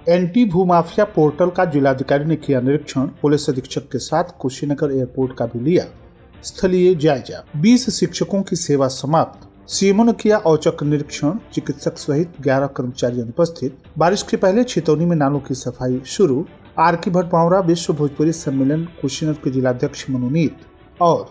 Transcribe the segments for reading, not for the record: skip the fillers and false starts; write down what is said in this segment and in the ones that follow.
Anti भूमाफिया portal का जिलाधिकारी ने किया निरीक्षण। पुलिस अधीक्षक के साथ कुशीनगर एयरपोर्ट का भी लिया स्थलीय जायजा। 20 शिक्षकों की सेवा समाप्त। सीएमओ ने किया औचक निरीक्षण। चिकित्सक सहित 11 कर्मचारी अनुपस्थित। बारिश के पहले छितौनी में नालों की सफाई शुरू। आरके भट्ट पावरा विश्व भोजपुरी सम्मेलन कुशीनगर के जिलाध्यक्ष मनोनीत और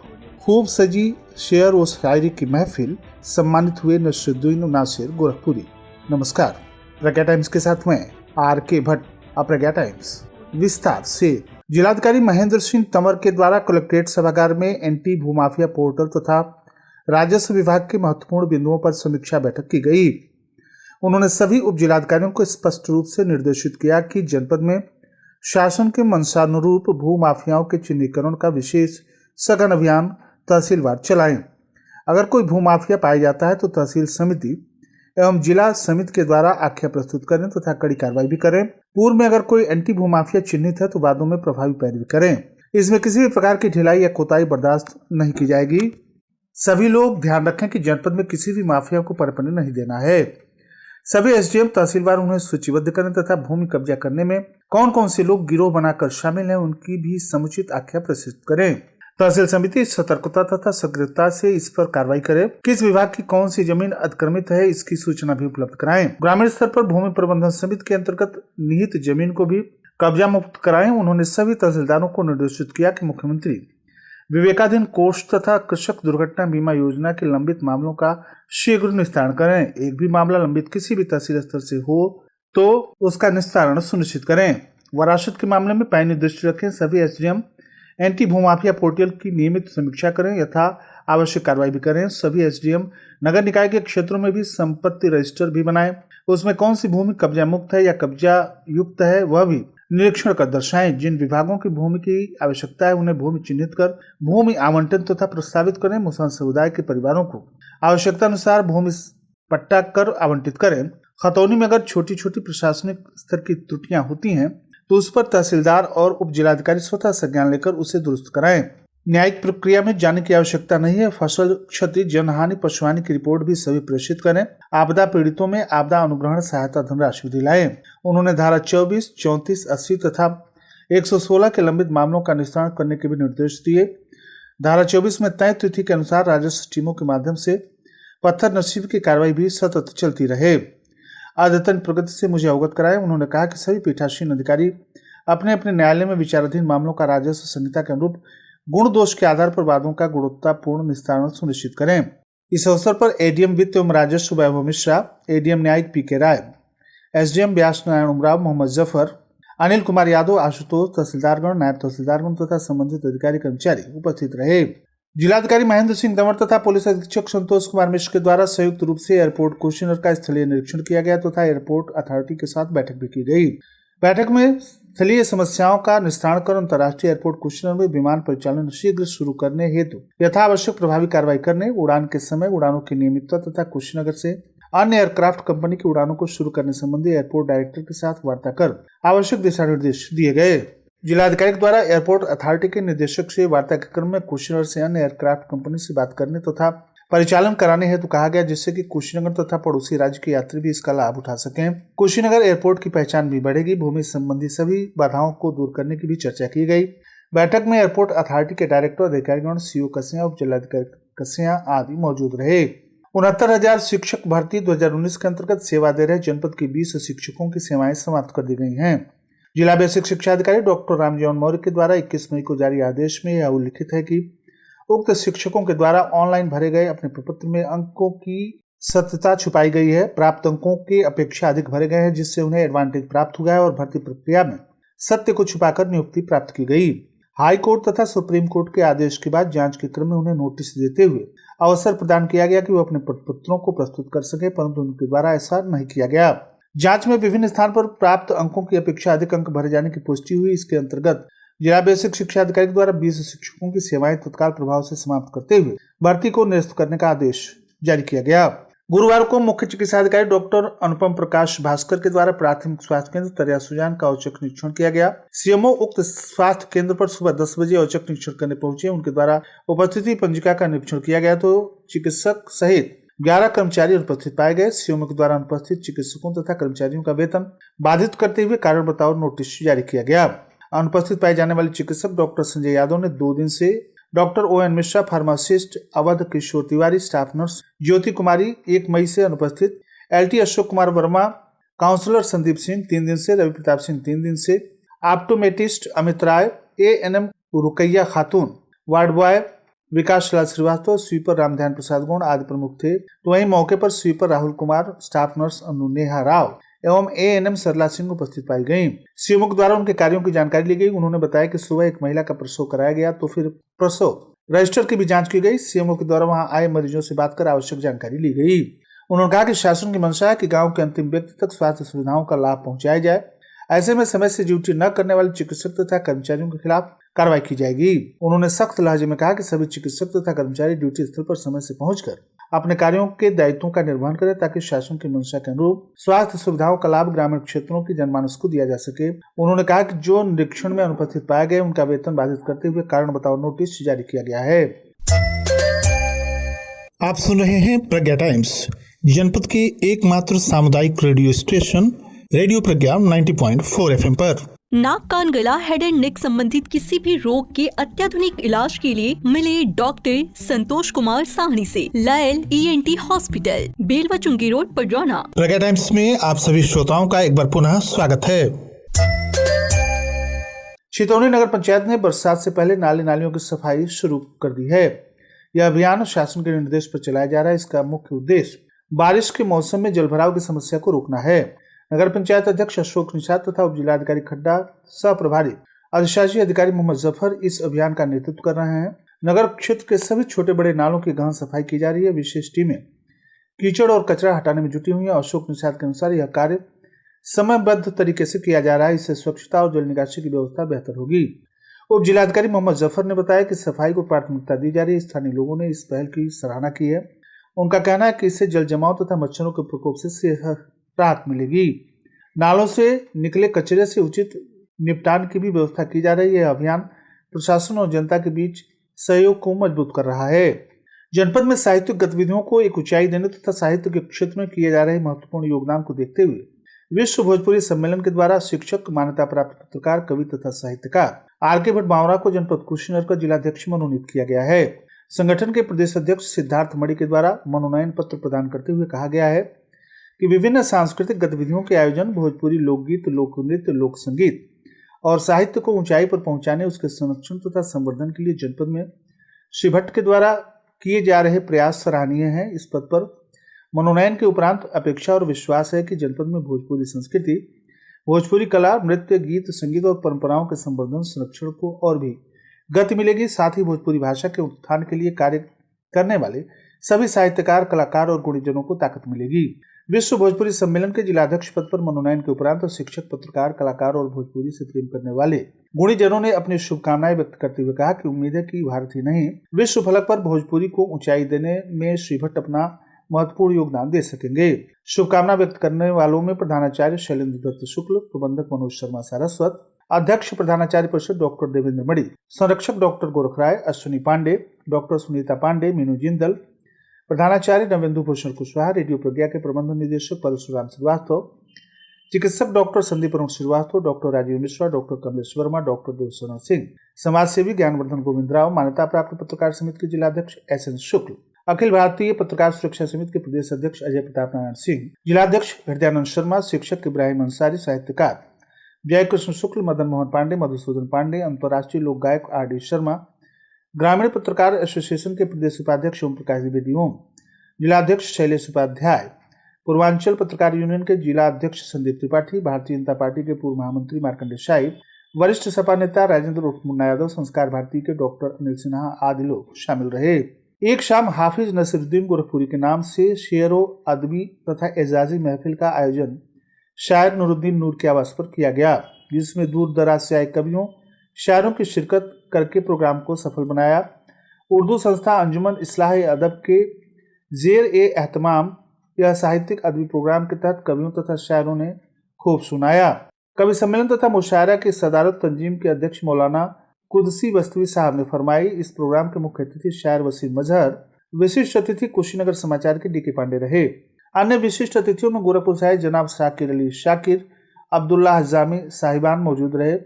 खूब सजी शेर व शायरी की महफिल। सम्मानित हुए नसरुद्दीन नासिर गोरखपुरी। नमस्कार, प्रज्ञा टाइम्स के साथ मैं आरके भट्ट। प्रज्ञा टाइम्स विस्तार से। जिलाधिकारी महेंद्र सिंह तंवर के द्वारा कलेक्ट्रेट सभागार में एंटी भूमाफिया पोर्टल तथा राजस्व विभाग के महत्वपूर्ण बिंदुओं पर समीक्षा बैठक की गई। उन्होंने सभी उप जिलाधिकारियों को स्पष्ट रूप से निर्देशित किया कि जनपद में शासन के मंशानुरूप भूमाफियाओं के चिन्हीकरण का विशेष सघन अभियान तहसीलवार चलाएं। अगर कोई भूमाफिया पाया जाता है तो तहसील समिति एवं जिला समिति के द्वारा आख्या प्रस्तुत करें तथा कड़ी कार्रवाई भी करें। पूर्व में अगर कोई एंटी भूमाफिया चिन्हित है तो वादों में प्रभावी पैरवी करें। इसमें किसी भी प्रकार की ढिलाई या कोताही बर्दाश्त नहीं की जाएगी। सभी लोग ध्यान रखें कि जनपद में किसी भी माफिया को पनपने नहीं देना है। सभी एसडीएम तहसीलवार उन्हें सूचीबद्ध करें तथा भूमि कब्जा करने में कौन कौन से लोग गिरोह बनाकर शामिल हैं उनकी भी समुचित आख्या प्रस्तुत करें। तहसील समिति सतर्कता तथा सक्रियता से इस पर कार्रवाई करे। किस विभाग की कौन सी जमीन अतिक्रमित है इसकी सूचना भी उपलब्ध कराएं। ग्रामीण स्तर पर भूमि प्रबंधन समिति के अंतर्गत निहित जमीन को भी कब्जा मुक्त कराएं। उन्होंने सभी तहसीलदारों को निर्देशित किया कि मुख्यमंत्री विवेकाधीन कोष तथा कृषक दुर्घटना बीमा योजना के लंबित मामलों का शीघ्र निस्तारण करें। एक भी मामला लंबित किसी भी तहसील स्तर से हो तो उसका निस्तारण सुनिश्चित करें। वरासत के मामले में पैनी दृष्टि रखें। सभी एसडीएम एंटी भूमाफिया पोर्टल की नियमित समीक्षा करें, यथा आवश्यक कार्रवाई भी करें। सभी एसडीएम नगर निकाय के क्षेत्रों में भी संपत्ति रजिस्टर भी बनाएं। उसमें कौन सी भूमि कब्जा मुक्त है या कब्जा युक्त है वह भी निरीक्षण कर दर्शाएं। जिन विभागों की भूमि की आवश्यकता है उन्हें भूमि चिन्हित कर भूमि आवंटन तथा प्रस्तावित करें। मुसलमान समुदाय के परिवारों को आवश्यकता अनुसार भूमि पट्टा कर आवंटित करें। खतौनी में अगर छोटी छोटी प्रशासनिक स्तर की त्रुटियां होती हैं तो उस पर तहसीलदार और उप जिलाधिकारी स्वतः संज्ञान लेकर उसे दुरुस्त कराएं। न्यायिक प्रक्रिया में जाने की आवश्यकता नहीं है। फसल क्षति, जनहानि, पशुहानि की रिपोर्ट भी सभी प्रेषित करें। आपदा पीड़ितों में आपदा अनुग्रहण सहायता धनराशि भी दिलाएं। उन्होंने धारा 24, 34, 80 तथा 116 के लंबित मामलों का निस्तारण करने के भी निर्देश दिए। धारा 24 में तय तिथि के अनुसार राजस्व टीमों के माध्यम से पत्थर नसीब की कार्रवाई भी सतत चलती रहे। अद्यतन प्रगति से मुझे अवगत कराएं। उन्होंने कहा कि सभी पीठासीन अधिकारी अपने अपने न्यायालय में विचाराधीन मामलों का राजस्व संहिता के अनुरूप गुण दोष के आधार पर वादों का गुणवत्तापूर्ण निस्तारण सुनिश्चित करें। इस अवसर पर एडीएम वित्त एवं राजस्व वैभव मिश्रा, एडीएम न्यायिक पीके राय, एसडीएम व्यास नारायण उमराव, मोहम्मद जफर, अनिल कुमार यादव, आशुतोष, तहसीलदारगण, नायब तहसीलदारगण तथा संबंधित अधिकारी कर्मचारी उपस्थित रहे। जिलाधिकारी महेंद्र सिंह तंवर तथा पुलिस अधीक्षक संतोष कुमार मिश्र के द्वारा संयुक्त रूप से एयरपोर्ट कुशीनगर का स्थलीय निरीक्षण किया गया तथा एयरपोर्ट अथॉरिटी के साथ बैठक भी की गई। बैठक में स्थलीय समस्याओं का निस्तारण कर अंतर्राष्ट्रीय एयरपोर्ट कुशीनगर में विमान परिचालन शीघ्र शुरू करने हेतु यथावश्यक प्रभावी कार्रवाई करने, उड़ान के समय उड़ानों की नियमितता तथा कुशीनगर से अन्य एयरक्राफ्ट कंपनी की उड़ानों को शुरू करने संबंधी एयरपोर्ट डायरेक्टर के साथ वार्ता कर आवश्यक दिशा निर्देश दिए गए। जिलाधिकारी द्वारा एयरपोर्ट अथॉरिटी के निदेशक से वार्ता के क्रम में कुशीनगर से अन्य एयरक्राफ्ट कंपनी से बात करने तथा परिचालन कराने हेतु कहा गया, जिससे कि कुशीनगर तथा पड़ोसी राज्य के यात्री भी इसका लाभ उठा सकें। कुशीनगर एयरपोर्ट की पहचान भी बढ़ेगी। भूमि संबंधी सभी बाधाओं को दूर करने की भी चर्चा की गई। बैठक में एयरपोर्ट अथॉरिटी के डायरेक्टर, अधिकारीगण, सीओ कसिया, उप जिलाधिकारी कसिया आदि मौजूद रहे। 69,000 शिक्षक भर्ती 2019 के अंतर्गत सेवा दे रहे जनपद की 20 शिक्षकों की सेवाएं समाप्त कर दी गई हैं। जिला बेसिक शिक्षा अधिकारी डॉक्टर रामजीवन मौर्य के द्वारा 21 मई को जारी आदेश में यह उल्लिखित है कि उक्त शिक्षकों के द्वारा ऑनलाइन भरे गए अपने प्रपत्र में अंकों की सत्यता छुपाई गई है। प्राप्त अंकों की अपेक्षा अधिक भरे गए हैं, जिससे उन्हें एडवांटेज प्राप्त हुआ है और भर्ती प्रक्रिया में सत्य को छुपाकर नियुक्ति प्राप्त की गई। हाई कोर्ट तथा सुप्रीम कोर्ट के आदेश के बाद जांच के क्रम में उन्हें नोटिस देते हुए अवसर प्रदान किया गया कि वो अपने प्रपत्रों को प्रस्तुत कर सके, परंतु उनके द्वारा ऐसा नहीं किया गया। जांच में विभिन्न स्थान पर प्राप्त अंकों की अपेक्षा अधिक अंक भरे जाने की पुष्टि हुई। इसके अंतर्गत जिला बेसिक शिक्षा अधिकारी द्वारा 20 शिक्षकों की सेवाएं तत्काल प्रभाव से समाप्त करते हुए भर्ती को निरस्त करने का आदेश जारी किया गया। गुरुवार को मुख्य चिकित्सा अधिकारी डॉक्टर अनुपम प्रकाश भास्कर के द्वारा प्राथमिक स्वास्थ्य केंद्र तरिया सुजान का औचक निरीक्षण किया गया। सीएमओ उक्त स्वास्थ्य केंद्र पर सुबह 10 बजे औचक निरीक्षण करने पहुंचे। उनके द्वारा उपस्थिति पंजिका का निरीक्षण किया गया तो चिकित्सक सहित 11 कर्मचारी अनुपस्थित पाए गए। सीएमओ के द्वारा अनुपस्थित चिकित्सकों तथा कर्मचारियों का वेतन बाधित करते हुए कारण बताओ नोटिस जारी किया गया। अनुपस्थित पाए जाने वाले चिकित्सक डॉक्टर संजय यादव ने 2 दिन से doctor ON Mishra, pharmacist Awadh Kishore Tiwari, staff nurse Jyoti Kumari 1 मई से अनुपस्थित, LT अशोक कुमार वर्मा, काउंसलर संदीप सिंह 3 दिन से, रवि प्रताप सिंह 3 दिन से, ऑप्टोमेटिस्ट Amit Rai, ANM Rukaiya Khatoon, ward boy Vikas Lal Srivastava, sweeper Ramdhyan Prasad Gaur आदि प्रमुख थे। तो वहीं मौके पर sweeper Rahul Kumar, staff nurse Anu Neha Rao एवं ANM सरला सिंह उपस्थित पाई गयी। सीएमओ के द्वारा उनके कार्यों की जानकारी ली गई। उन्होंने बताया कि सुबह एक महिला का प्रसव कराया गया, तो फिर प्रसव रजिस्टर की भी जांच की गई। सीएमओ के द्वारा वहां आए मरीजों से बात कर आवश्यक जानकारी ली गई। उन्होंने कहा कि शासन की मंशा है कि गांव के अंतिम व्यक्ति तक स्वास्थ्य सुविधाओं का लाभ पहुंचाया जाए। ऐसे में समय से ड्यूटी न करने वाले चिकित्सक तथा कर्मचारियों के खिलाफ कार्रवाई की जाएगी। उन्होंने सख्त लहजे में कहा कि सभी चिकित्सक तथा कर्मचारी ड्यूटी स्थल पर समय से पहुंचकर अपने कार्यों के दायित्वों का निर्वहन करें, ताकि शासन की मंशा के अनुरूप स्वास्थ्य सुविधाओं का लाभ ग्रामीण क्षेत्रों की जनमानस को दिया जा सके। उन्होंने कहा कि जो निरीक्षण में अनुपस्थित पाए गए उनका वेतन बाधित करते हुए कारण बताओ नोटिस जारी किया गया है। आप सुन रहे हैं प्रज्ञा टाइम्स, जनपद के एकमात्र सामुदायिक रेडियो स्टेशन रेडियो प्रज्ञा 90.4 FM पर। नाक, कान, गला, हेड एंड नेक संबंधित किसी भी रोग के अत्याधुनिक इलाज के लिए मिले डॉक्टर संतोष कुमार साहनी से लायल ENT हॉस्पिटल, बेलवा चुंगी रोड, पडरौना। प्रज्ञा टाइम्स में आप सभी श्रोताओं का एक बार पुनः स्वागत है। छितौनी नगर पंचायत ने बरसात से पहले नालियों की सफाई शुरू कर दी है। यह अभियान शासन के निर्देश पर चलाया जा रहा है। इसका मुख्य उद्देश्य बारिश के मौसम में जलभराव की समस्या को रोकना है। नगर पंचायत अध्यक्ष अशोक निषाद तथा उप जिलाधिकारी खड्डा, सह प्रभारी अधिशासी अधिकारी मोहम्मद जफर इस अभियान का नेतृत्व कर रहे हैं। नगर क्षेत्र के सभी छोटे बड़े नालों की गहन सफाई की जा रही है। विशेष टीमें कीचड़ और कचरा हटाने में जुटी हुई है। अशोक निषाद के अनुसार यह कार्य समयबद्ध तरीके से किया जा रहा है। इससे स्वच्छता और जल निकासी की व्यवस्था बेहतर होगी। उप जिलाधिकारी मोहम्मद जफर ने बताया कि सफाई को प्राथमिकता दी जा रही है। स्थानीय लोगों ने इस पहल की सराहना की है। उनका कहना है कि इससे जल जमाव तथा मच्छरों के प्रकोप से राहत मिलेगी। नालों से निकले कचरे से उचित निपटान की भी व्यवस्था की जा रही है। यह अभियान प्रशासन और जनता के बीच सहयोग को मजबूत कर रहा है। जनपद में साहित्यिक गतिविधियों को एक ऊंचाई देने तथा साहित्य के क्षेत्र में किए जा रहे महत्वपूर्ण योगदान को देखते हुए विश्व भोजपुरी सम्मेलन के द्वारा शिक्षक, मान्यता प्राप्त पत्रकार, कवि तथा साहित्यकार RK भट्ट बावरा को जनपद कुशीनगर का जिलाध्यक्ष मनोनीत किया गया है। संगठन के प्रदेश अध्यक्ष सिद्धार्थ मणि के द्वारा मनोनयन पत्र प्रदान करते हुए कहा गया है कि विभिन्न सांस्कृतिक गतिविधियों के आयोजन, भोजपुरी लोकगीत, लोक नृत्य, लोक संगीत और साहित्य को ऊंचाई पर पहुंचाने, उसके संरक्षण तथा संवर्धन के लिए जनपद में श्री भट्ट के द्वारा किए जा रहे प्रयास सराहनीय हैं। इस पद पर मनोनयन के उपरांत अपेक्षा और विश्वास है कि जनपद में भोजपुरी संस्कृति, भोजपुरी कला, नृत्य, गीत, संगीत और परंपराओं के संवर्धन, संरक्षण को और भी गति मिलेगी। साथ ही भोजपुरी भाषा के उत्थान के लिए कार्य करने वाले सभी साहित्यकार, कलाकार और गुणीजनों को ताकत मिलेगी। विश्व भोजपुरी सम्मेलन के जिलाध्यक्ष पद पर मनोनयन के उपरांत शिक्षक, पत्रकार, कलाकार और भोजपुरी से प्रेम करने वाले गुणीजनों ने अपनी शुभकामनाएं व्यक्त करते हुए कहा कि उम्मीद है कि भारत ही नहीं, विश्व फलक पर भोजपुरी को ऊंचाई देने में श्री भट्ट अपना महत्वपूर्ण योगदान दे सकेंगे। शुभकामना व्यक्त करने वालों में प्रधानाचार्य शैलेंद्र दत्त शुक्ल, प्रबंधक मनोज शर्मा सारस्वत, अध्यक्ष प्रधानाचार्य परिषद डॉक्टर देवेंद्र मणि, संरक्षक डॉक्टर गोरख राय, अश्विनी पांडे, डॉक्टर सुनीता पांडे, मीनू जिंदल, प्रधानाचार्य नवेंदु भूषण कुशवाहा, रेडियो प्रज्ञा के प्रबंध निदेशक परशुराम श्रीवास्तव, चिकित्सक doctor Sandeep Arun Srivastava, doctor Rajiv Mishra, doctor Kamlesh Verma, doctor Devsona Singh, समाजसेवी ज्ञानवर्धन गोविंद राव, मान्यता प्राप्त पत्रकार समिति के जिलाध्यक्ष SN शुक्ल, अखिल भारतीय पत्रकार सुरक्षा समिति के प्रदेश अध्यक्ष अजय प्रताप नारायण सिंह, जिलाध्यक्ष हृदयानंद शर्मा, शिक्षक इब्राहिम अंसारी, साहित्यकार जय कृष्ण शुक्ल, मदन मोहन पांडे, मधुसूदन पांडे, अंतर्राष्ट्रीय लोक गायक RD शर्मा, ग्रामीण पत्रकार एसोसिएशन के प्रदेश उपाध्यक्ष ओम प्रकाश द्विवेदी ओम, जिलाध्यक्ष शैलेश उपाध्याय, पूर्वांचल पत्रकार यूनियन के जिला अध्यक्ष संदीप त्रिपाठी, भारतीय जनता पार्टी के पूर्व महामंत्री मार्कंडेय शाही, वरिष्ठ सपा नेता राजेंद्र उर्फ मुन्ना यादव, संस्कार भारती के डॉक्टर अनिल सिन्हा आदि लोग शामिल रहे। एक शाम हाफिज नसीरुद्दीन गोरखपुरी के नाम से शेरो अदबी तथा एजाजी महफिल का आयोजन शायर नूरुद्दीन नूर के आवास पर किया गया, जिसमें दूर दराज से आए कवियों, शायरों की शिरकत करके प्रोग्राम को सफल बनाया। उर्दू संस्था अंजुमन इस्लाह अदब के जेर-ए-एहतमाम यह साहित्यिक अदबी प्रोग्राम के तहत कवियों तथा शायरों ने खूब सुनाया। कवि सम्मेलन तथा मुशायरा की सदारत तंजीम के अध्यक्ष मौलाना कुदसी बस्तवी साहब ने फरमाई। इस प्रोग्राम के मुख्य अतिथि शायर वसीम मजहर, विशिष्ट अतिथि कुशीनगर समाचार के डी.के. पांडे रहे। अन्य विशिष्ट अतिथियों में गोरखपुर से आए जनाब शाकिर अली शाकिर, अब्दुल्ला हजामी साहिबान मौजूद रहे।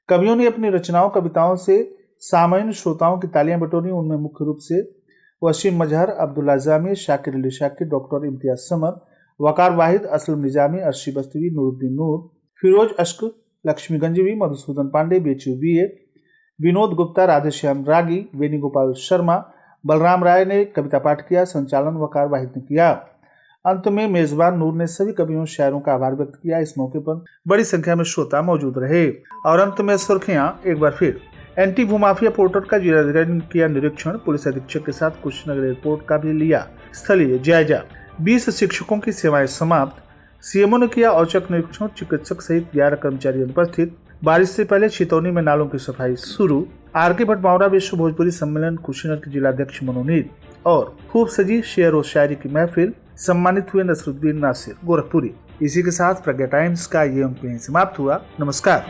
कवियों ने अपनी रचनाओं कविताओं से सामान्य श्रोताओं की तालियां बटोरी। उनमें मुख्य रूप से वसीम मजहर, अब्दुल्ला हजामी, शाकिर अली शाकिर, डॉक्टर इम्तियाज समर, वकार वाहिद, असलम निजामी, अर्शी बस्तवी, नूरुद्दीन नूर, फिरोज अश्क, लक्ष्मी गंजवी, मधुसूदन पांडे, बेचू बीए, विनोद गुप्ता, राधेश्याम रागी, वेणुगोपाल शर्मा, बलराम राय ने कविता पाठ किया। संचालन वकार वाहिद ने किया। अंत में मेजबान नूर ने सभी कवियों शायरों का आभार व्यक्त किया। इस मौके पर बड़ी संख्या में श्रोता मौजूद रहे। और अंत में सुर्खियां एक बार फिर। एंटी भूमाफिया पोर्टल का जिलाधिकारी ने किया निरीक्षण। पुलिस अधीक्षक के साथ कुशीनगर एयरपोर्ट का भी लिया स्थलीय जायजा। 20 शिक्षकों की सेवाएं समाप्त। सीएमओ ने किया औचक निरीक्षण। चिकित्सक सहित 11 कर्मचारी अनुपस्थित। बारिश से पहले छितौनी में नालों की सफाई शुरू। आर.के. भट्ट मावरा विश्व भोजपुरी सम्मेलन कुशीनगर के जिलाध्यक्ष मनोनीत। और खूब सजी शेर और शायरी की महफिल। सम्मानित हुए नसरुद्दीन नासिर गोरखपुरी। इसी के साथ प्रज्ञा टाइम्स का ये अंक यहीं समाप्त हुआ। नमस्कार।